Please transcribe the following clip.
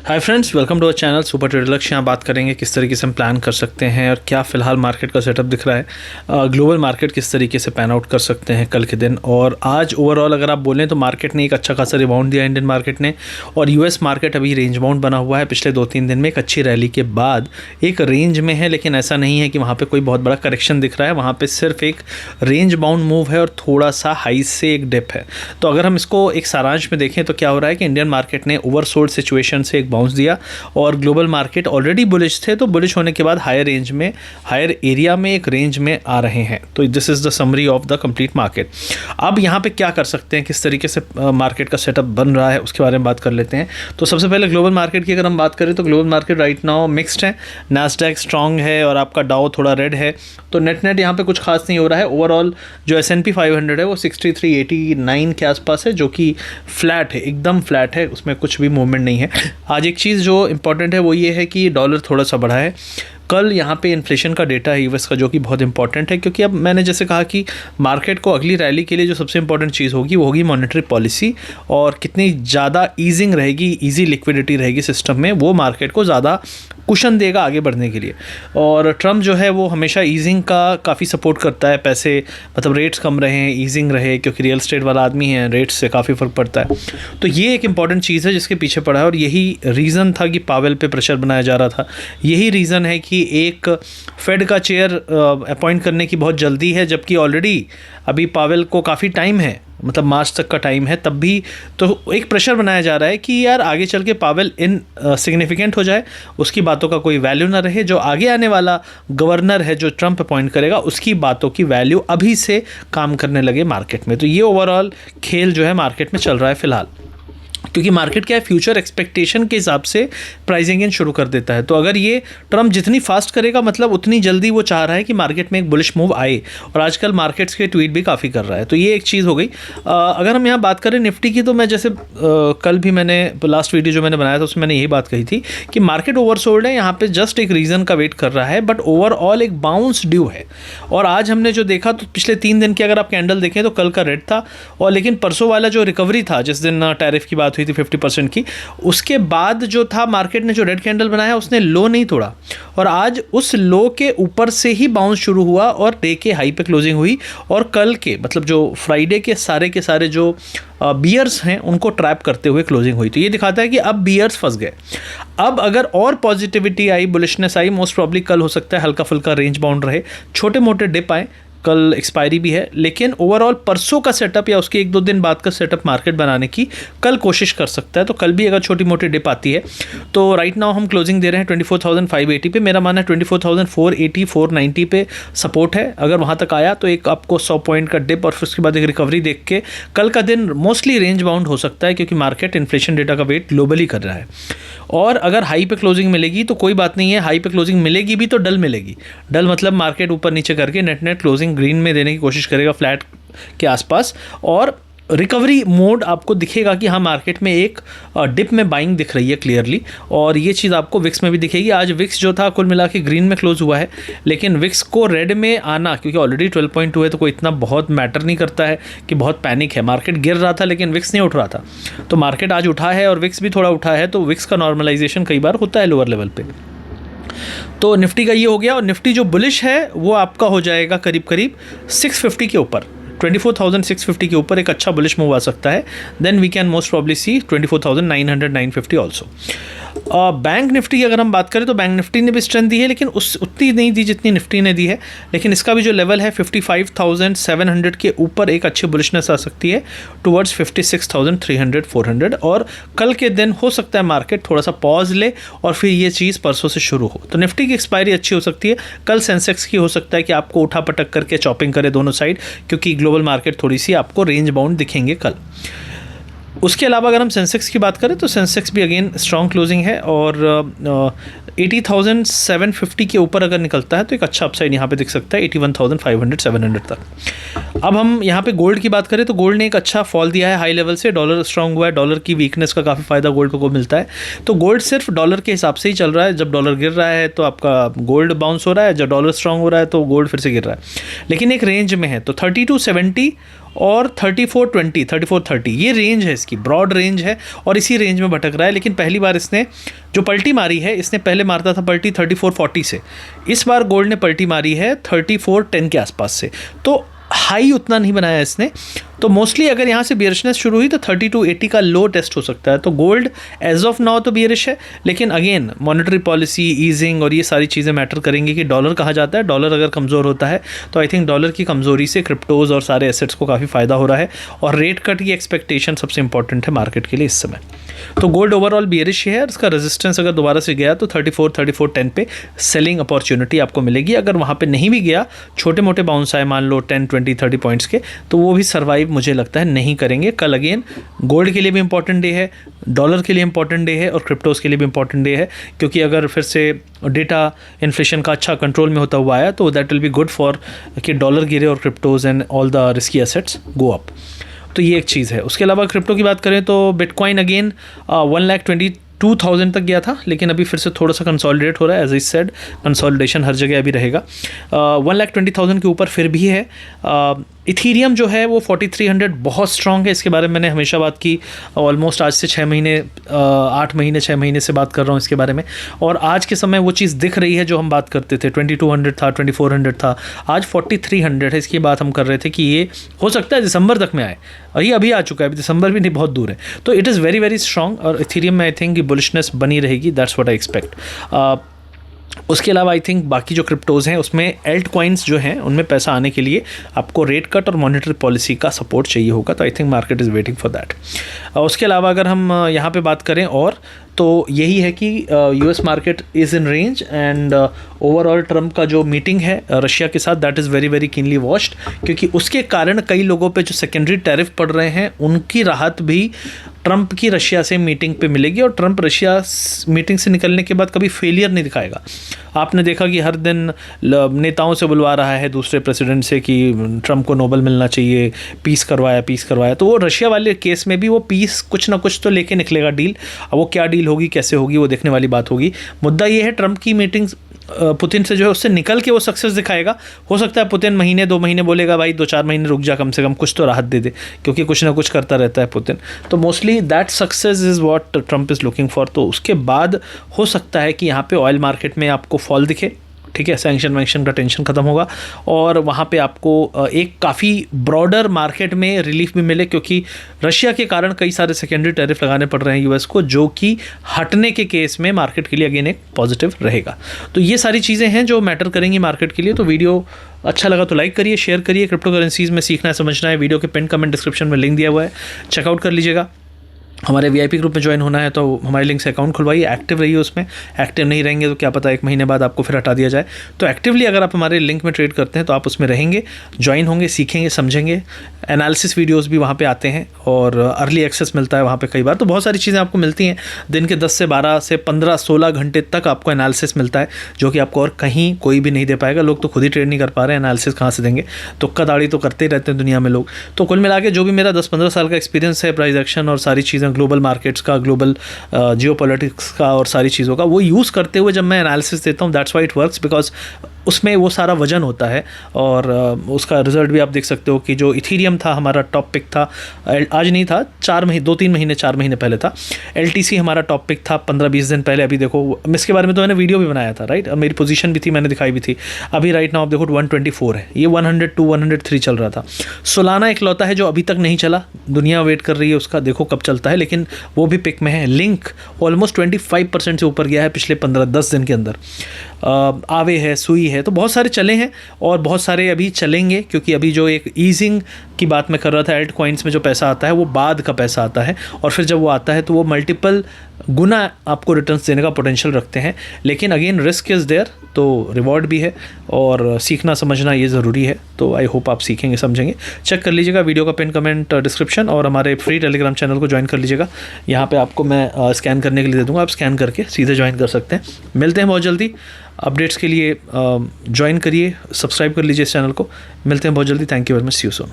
Hi friends, welcome to our channel super trader Lakshya. यहाँ बात करेंगे किस तरीके से हम प्लान कर सकते हैं और क्या फ़िलहाल मार्केट का सेटअप दिख रहा है, ग्लोबल मार्केट किस तरीके से पैन आउट कर सकते हैं कल के दिन। और आज ओवरऑल अगर आप बोलें तो मार्केट ने एक अच्छा खासा रिबाउंड दिया इंडियन मार्केट ने, और यूएस मार्केट अभी रेंज बाउंड बना हुआ है। पिछले 2-3 दिन में एक अच्छी रैली के बाद एक रेंज में है, लेकिन ऐसा नहीं है कि वहाँ पर कोई बहुत बड़ा करेक्शन दिख रहा है। वहाँ पर सिर्फ एक रेंज बाउंड मूव है और थोड़ा सा हाई से एक डिप है। तो अगर हम इसको एक सारांश में देखें तो क्या हो रहा है कि इंडियन मार्केट ने ओवरसोल्ड सिचुएशन से एक बाउंस दिया और ग्लोबल मार्केट ऑलरेडी बुलिश थे, तो बुलिश होने के बाद हायर रेंज में, हायर एरिया में एक रेंज में आ रहे हैं। तो this is the summary of the complete market. अब यहाँ पे क्या कर सकते हैं, किस तरीके से मार्केट का सेटअप बन रहा है, उसके बारे में बात कर लेते हैं। तो सबसे पहले ग्लोबल मार्केट की अगर हम बात करें तो global market right now mixed है। नैस्डैक स्ट्रॉन्ग है और आपका डाउ थोड़ा रेड है, तो नेट यहाँ पे कुछ खास नहीं हो रहा है। ओवरऑल जो S&P 500 है वो 6389 के आसपास है, जो कि फ्लैट है, एकदम फ्लैट है, उसमें कुछ भी मूवमेंट नहीं है। आज एक चीज़ जो इंपॉर्टेंट है वो ये है कि डॉलर थोड़ा सा बढ़ा है। कल यहाँ पे इन्फ्लेशन का डेटा है यूएस का, जो कि बहुत इंपॉर्टेंट है, क्योंकि अब मैंने जैसे कहा कि मार्केट को अगली रैली के लिए जो सबसे इंपॉर्टेंट चीज़ होगी वो होगी मॉनेटरी पॉलिसी, और कितनी ज़्यादा ईजिंग रहेगी, ईजी लिक्विडिटी रहेगी सिस्टम में, वो मार्केट को ज़्यादा कुशन देगा आगे बढ़ने के लिए। और ट्रम्प जो है वो हमेशा ईजिंग का काफ़ी सपोर्ट करता है, पैसे मतलब रेट्स कम रहे, ईजिंग रहे, क्योंकि रियल स्टेट वाला आदमी है, रेट्स से काफ़ी फ़र्क पड़ता है। तो ये एक इंपॉर्टेंट चीज़ है जिसके पीछे पड़ा है, और यही रीज़न था कि पावेल पे प्रेशर बनाया जा रहा था। यही रीज़न है कि एक फेड का चेयर अपॉइंट करने की बहुत जल्दी है, जबकि ऑलरेडी अभी पावेल को काफ़ी टाइम है, मतलब मार्च तक का टाइम है। तब भी तो एक प्रेशर बनाया जा रहा है कि यार आगे चल के पावेल सिग्निफिकेंट हो जाए, उसकी बातों का कोई वैल्यू ना रहे। जो आगे आने वाला गवर्नर है जो ट्रम्प अपॉइंट करेगा, उसकी बातों की वैल्यू अभी से काम करने लगे मार्केट में। तो ये ओवरऑल खेल जो है मार्केट में चल रहा है फ़िलहाल, क्योंकि मार्केट क्या है, फ्यूचर एक्सपेक्टेशन के हिसाब से प्राइसिंग इन शुरू कर देता है। तो अगर ये ट्रम्प जितनी फास्ट करेगा, मतलब उतनी जल्दी वो चाह रहा है कि मार्केट में एक बुलिश मूव आए, और आजकल मार्केट्स के ट्वीट भी काफ़ी कर रहा है। तो ये एक चीज़ हो गई। अगर हम यहाँ बात करें निफ्टी की, तो मैं जैसे कल भी मैंने लास्ट वीडियो जो मैंने बनाया था उसमें मैंने यही बात कही थी कि मार्केट ओवरसोल्ड है, यहाँ पर जस्ट एक रीज़न का वेट कर रहा है, बट ओवरऑल एक बाउंस ड्यू है। और आज हमने जो देखा तो पिछले 3 दिन की अगर आप कैंडल देखें तो कल का रेड था, और लेकिन परसों वाला जो रिकवरी था, जिस दिन टैरिफ की बात हुई थी 50% की, उसके बाद जो था मार्केट ने जो रेड कैंडल बनाया उसने लो नहीं तोड़ा, और आज उस लो के ऊपर से ही बाउंस शुरू हुआ और डे के हाई पे क्लोजिंग हुई। और कल के मतलब जो फ्राइडे के सारे जो बियर्स हैं उनको ट्रैप करते हुए क्लोजिंग हुई। तो ये दिखाता है कि अब बियर्स फंस गए। अब अगर और पॉजिटिविटी आई, बुलिशनेस आई, मोस्ट प्रॉब्ली कल हो सकता है हल्का फुल्का रेंज बाउंड रहे, छोटे मोटे डिप आए, कल एक्सपायरी भी है, लेकिन ओवरऑल परसों का सेटअप या उसके 1-2 दिन बाद का सेटअप मार्केट बनाने की कल कोशिश कर सकता है। तो कल भी अगर छोटी मोटी डिप आती है तो राइट नाउ हम क्लोजिंग दे रहे हैं 24,580 पे। मेरा मानना है 24,480 490 पे सपोर्ट है। अगर वहाँ तक आया तो एक आपको 100 पॉइंट का डिप और फिर उसके बाद एक रिकवरी देख के कल का दिन मोस्टली रेंज बाउंड हो सकता है, क्योंकि मार्केट इन्फ्लेशन डेटा का वेट ग्लोबली कर रहा है। और अगर हाई पे क्लोजिंग मिलेगी तो कोई बात नहीं है, हाई पे क्लोजिंग मिलेगी भी तो डल मिलेगी। डल मतलब मार्केट ऊपर नीचे करके नेट क्लोजिंग ग्रीन में देने की कोशिश करेगा, फ्लैट के आसपास, और रिकवरी मोड आपको दिखेगा कि हाँ मार्केट में एक डिप में बाइंग दिख रही है क्लियरली। और ये चीज़ आपको विक्स में भी दिखेगी। आज विक्स जो था कुल मिला के ग्रीन में क्लोज हुआ है, लेकिन विक्स को रेड में आना, क्योंकि ऑलरेडी 12.2 है, तो कोई इतना बहुत मैटर नहीं करता है कि बहुत पैनिक है। मार्केट गिर रहा था लेकिन विक्स नहीं उठ रहा था, तो मार्केट आज उठा है और विक्स भी थोड़ा उठा है, तो विक्स का नॉर्मलाइजेशन कई बार होता है लोअर लेवल पे। तो निफ्टी का ये हो गया, और निफ्टी जो बुलिश है वो आपका हो जाएगा करीब करीब 650 के ऊपर, 24,650 के ऊपर एक अच्छा बुलिश मूव आ सकता है। Then we can most probably see 24,900 950 also. Bank Nifty की अगर हम बात करें तो बैंक निफ्टी ने भी स्ट्रेंथ दी है, लेकिन उतनी नहीं दी जितनी निफ्टी ने दी है। लेकिन इसका भी जो लेवल है 55,700 के ऊपर एक अच्छी बुलिशनेस आ सकती है टुवर्ड्स 56,300 400। और कल के दिन हो सकता है मार्केट थोड़ा सा पॉज ले और फिर ये चीज़ परसों से शुरू हो। तो निफ्टी की एक्सपायरी अच्छी हो सकती है। कल सेंसेक्स की हो सकता है कि आपको उठा पटक करके चॉपिंग करे दोनों साइड, क्योंकि ग्लोबल मार्केट थोड़ी सी आपको रेंज बाउंड दिखेंगे कल। उसके अलावा अगर हम सेंसेक्स की बात करें तो सेंसेक्स भी अगेन स्ट्रॉन्ग क्लोजिंग है, और 80,750 के ऊपर अगर निकलता है तो एक अच्छा अपसाइड यहाँ पे दिख सकता है 81,500 700 तक। अब हम यहाँ पे गोल्ड की बात करें तो गोल्ड ने एक अच्छा फॉल दिया है हाई लेवल से, डॉलर स्ट्रॉन्ग हुआ है, डॉलर की वीकनेस का काफ़ी फायदा गोल्ड को मिलता है। तो गोल्ड सिर्फ डॉलर के हिसाब से ही चल रहा है, जब डॉलर गिर रहा है तो आपका गोल्ड बाउंस हो रहा है, जब डॉलर स्ट्रॉन्ग हो रहा है तो गोल्ड फिर से गिर रहा है, लेकिन एक रेंज में है। तो 3270 और 3420, 3430 ये रेंज है इसकी, ब्रॉड रेंज है और इसी रेंज में भटक रहा है। लेकिन पहली बार इसने जो पलटी मारी है, इसने पहले मारता था पलटी 3440 से, इस बार गोल्ड ने पलटी मारी है 3410 के आसपास से, तो हाई उतना नहीं बनाया इसने। तो मोस्टली अगर यहाँ से बियरिशनेस शुरू हुई तो 3280 का लो टेस्ट हो सकता है। तो गोल्ड एज ऑफ नाउ तो बियरिश है, लेकिन अगेन मॉनेटरी पॉलिसी, ईजिंग और ये सारी चीज़ें मैटर करेंगी कि डॉलर कहाँ जाता है। डॉलर अगर कमज़ोर होता है तो आई थिंक डॉलर की कमज़ोरी से क्रिप्टोज़ और सारे एसेट्स को काफ़ी फ़ायदा हो रहा है, और रेट कट की एक्सपेक्टेशन सबसे इंपॉर्टेंट है मार्केट के लिए इस समय। तो गोल्ड ओवरऑल बियरिश है, इसका रेजिस्टेंस अगर दोबारा से गया तो 3410 पे सेलिंग अपॉर्चुनिटी आपको मिलेगी। अगर वहाँ पे नहीं भी गया, छोटे मोटे बाउंस आए मान लो 10, 20, 30 पॉइंट्स के, तो वो भी सर्वाइव मुझे लगता है नहीं करेंगे। कल अगेन गोल्ड के लिए भी इंपॉर्टेंट डे है, डॉलर के लिए इंपॉर्टेंट डे है और क्रिप्टोज़ के लिए भी इंपॉर्टेंट डे है, क्योंकि अगर फिर से डेटा इन्फ्लेशन का अच्छा कंट्रोल में होता हुआ आया तो that will be good for कि डॉलर गिरे और cryptos and all the risky assets go up. तो ये एक चीज़ है। उसके अलावा क्रिप्टो की बात करें तो बिटकॉइन अगेन 1,22,000 तक गया था, लेकिन अभी फिर से थोड़ा सा कंसोलिडेट हो रहा है। एज आई सेड, कंसोलिडेशन हर जगह अभी रहेगा। 1,20,000 के ऊपर फिर भी है। इथीरियम जो है वो 4300 बहुत स्ट्रॉन्ग है, इसके बारे में मैंने हमेशा बात की, ऑलमोस्ट आज से 6 महीने 8 महीने 6 महीने से बात कर रहा हूँ इसके बारे में, और आज के समय वो चीज़ दिख रही है जो हम बात करते थे। 2200 था, 2400 था, आज 4300 है। इसकी बात हम कर रहे थे कि ये हो सकता है दिसंबर तक में आए, और ये अभी आ चुका है, अभी दिसंबर भी नहीं बहुत दूर है। तो it is very very strong, और इथीरियम में आई थिंक कि बुलिशनेस बनी रहेगी, दैट्स व्हाट आई एक्सपेक्ट। उसके अलावा आई थिंक बाकी जो क्रिप्टोज़ हैं उसमें एल्ट कॉइन्स जो हैं उनमें पैसा आने के लिए आपको रेट कट और मॉनेटरी पॉलिसी का सपोर्ट चाहिए होगा, तो I think market is waiting for that. उसके अलावा अगर हम यहाँ पे बात करें और तो यही है कि US market is in range, and overall Trump का जो मीटिंग है रशिया के साथ that is very very keenly watched, क्योंकि उसके कारण कई लोगों पे जो सेकेंडरी टैरिफ पड़ रहे हैं उनकी राहत भी ट्रंप की रशिया से मीटिंग पे मिलेगी। और ट्रंप रशिया मीटिंग से निकलने के बाद कभी फेलियर नहीं दिखाएगा। आपने देखा कि हर दिन नेताओं से बुलवा रहा है दूसरे प्रेसिडेंट से कि ट्रंप को नोबेल मिलना चाहिए, पीस करवाया। तो वो रशिया वाले केस में भी वो पीस कुछ ना कुछ तो लेके निकलेगा डील। अब वो क्या डील होगी, कैसे होगी, वो देखने वाली बात होगी। मुद्दा ये है ट्रंप की मीटिंग्स पुतिन से जो है उससे निकल के वो सक्सेस दिखाएगा। हो सकता है पुतिन महीने 2 महीने बोलेगा भाई 2-4 महीने रुक जा, कम से कम कुछ तो राहत दे दे, क्योंकि कुछ ना कुछ करता रहता है पुतिन। तो mostly that success is what Trump is looking for. तो उसके बाद हो सकता है कि यहाँ पे ऑयल मार्केट में आपको फॉल दिखे, ठीक है, सैंक्शन वैंक्शन का टेंशन खत्म होगा, और वहाँ पे आपको एक काफ़ी ब्रॉडर मार्केट में रिलीफ भी मिले, क्योंकि रशिया के कारण कई सारे सेकेंडरी टैरिफ लगाने पड़ रहे हैं यूएस को, जो कि हटने के केस में मार्केट के लिए अगेन एक पॉजिटिव रहेगा। तो ये सारी चीज़ें हैं जो मैटर करेंगी मार्केट के लिए। तो वीडियो अच्छा लगा तो लाइक करिए, शेयर करिए। क्रिप्टो करेंसीज़ में सीखना है, समझना है, वीडियो के पिन कमेंट डिस्क्रिप्शन में लिंक दिया हुआ है, चेकआउट कर लीजिएगा। हमारे वीआईपी ग्रुप में ज्वाइन होना है तो हमारे लिंक से अकाउंट खुलवाइए, एक्टिव रहिए उसमें। एक्टिव नहीं रहेंगे तो क्या पता 1 महीने बाद आपको फिर हटा दिया जाए। तो एक्टिवली अगर आप हमारे लिंक में ट्रेड करते हैं तो आप उसमें रहेंगे, ज्वाइन होंगे, सीखेंगे, समझेंगे। एनालिसिस वीडियोस भी वहाँ पे आते हैं और अर्ली एक्सेस मिलता है वहाँ पे कई बार। तो बहुत सारी चीज़ें आपको मिलती हैं। दिन के 10 से 12 से 15 16 घंटे तक आपको एनालिसिस मिलता है, जो कि आपको और कहीं कोई भी नहीं दे पाएगा। लोग तो खुद ही ट्रेड नहीं कर पा रहे हैं, एनालिसिस कहाँ से देंगे। तुक्का दाड़ी तो करते ही रहते हैं दुनिया में लोग। तो कुल मिला के जो भी मेरा 10-15 साल का एक्सपीरियंस है प्राइस एक्शन और सारी चीज़ें, ग्लोबल मार्केट्स का, ग्लोबल जियोपॉलिटिक्स का और सारी चीज़ों का, वो यूज़ करते हुए जब मैं एनालिसिस देता हूँ, that's why it works, because उसमें वो सारा वजन होता है। और उसका रिजल्ट भी आप देख सकते हो कि जो इथीरियम था हमारा टॉप पिक था, आज नहीं था, 2-3 महीने 4 महीने पहले था। LTC हमारा टॉप पिक था 15-20 दिन पहले। अभी देखो, इसके बारे में तो मैंने वीडियो भी बनाया था, राइट, मेरी पोजीशन भी थी, मैंने दिखाई भी थी। अभी राइट नाउ आप देखो 124 है, ये 102 103 चल रहा था। सोलाना इकलौता है जो अभी तक नहीं चला, दुनिया वेट कर रही है उसका, देखो कब चलता है, लेकिन वो भी पिक में है। लिंक ऑलमोस्ट 25% से ऊपर गया है पिछले 15-10 दिन के अंदर। आवे है, सुई है, तो बहुत सारे चले हैं और बहुत सारे अभी चलेंगे, क्योंकि अभी जो एक ईजिंग की बात मैं कर रहा था, एल्ट कॉइन्स में जो पैसा आता है वो बाद का पैसा आता है, और फिर जब वो आता है तो वो मल्टीपल गुना आपको रिटर्न्स देने का पोटेंशियल रखते हैं। लेकिन अगेन रिस्क इज़ देयर, तो रिवॉर्ड भी है, और सीखना समझना ये ज़रूरी है। तो आई होप आप सीखेंगे, समझेंगे। चेक कर लीजिएगा वीडियो का पिन कमेंट डिस्क्रिप्शन, और हमारे फ्री टेलीग्राम चैनल को ज्वाइन कर लीजिएगा। यहाँ पे आपको मैं स्कैन करने के लिए दे दूँगा, आप स्कैन करके सीधे ज्वाइन कर सकते हैं। मिलते हैं बहुत जल्दी। अपडेट्स के लिए ज्वाइन करिए, सब्सक्राइब कर लीजिए इस चैनल को। मिलते हैं बहुत जल्दी। Thank you very much, see you soon.